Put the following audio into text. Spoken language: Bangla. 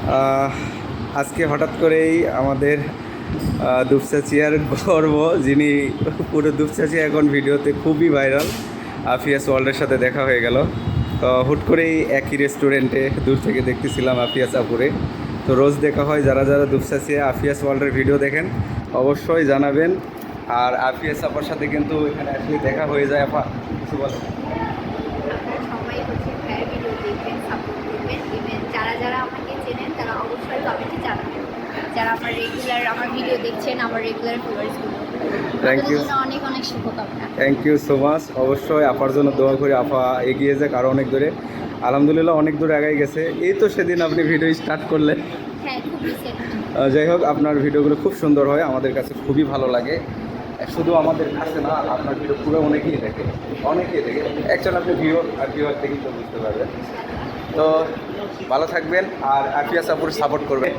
আহ, আজকে হঠাৎ করেই আমাদের দুপচাচিয়ার গর্ব, যিনি পুরো দুপচাচিয়া এখন ভিডিওতে খুবই ভাইরাল, আফিয়াস ওয়ার্ল্ডের সাথে দেখা হয়ে গেল। তো হুট করেই একই রেস্টুরেন্টে দূর থেকে দেখতেছিলাম আফিয়াস আপুরে। তো রোজ দেখা হয়, যারা যারা দুপচাচিয়া আফিয়াস ওয়ার্ল্ডের ভিডিও দেখেন অবশ্যই জানাবেন। আর আফিয়াস আপার সাথে কিন্তু এখানে আসলে দেখা হয়ে যায়। আপা কিছু বলেন? আপনারা সবাই হচ্ছে ভাইয়ের ভিডিও দেখবেন, সাপোর্ট করবেন। ইভেন যারা যারা আমাকে চেনেন তারা অবশ্যই কমেন্টে জানাবেন। যারা আমার ভিডিও দেখছেন, আমার রেগুলার ভিউয়ার্সগুলো, থ্যাংক ইউ, জন্য অনেক অনেক শুভকামনা। Thank you so much. অবশ্যই আপার জন্য দোয়া করি, আপা এগিয়ে যাক আরও অনেক দূরে। আলহামদুলিল্লাহ অনেক দূর আগাই গেছে। এই তো সেদিন আপনি ভিডিও স্টার্ট করলেন। হ্যাঁ, খুব রিসেন্ট। যাই হোক, আপনার ভিডিওগুলো খুব সুন্দর হয়, আমাদের কাছে খুবই ভালো লাগে। শুধু আমাদের কাছে না, আপনার ভিডিও পুরো অনেকেই দেখে, অনেকেই দেখে। অ্যাকচুয়ালি আপনি ভিউয়ার থেকেই তো বুঝতে পারবেন। তো ভালো থাকবেন আর আফিয়া সাপোর্ট করবেন।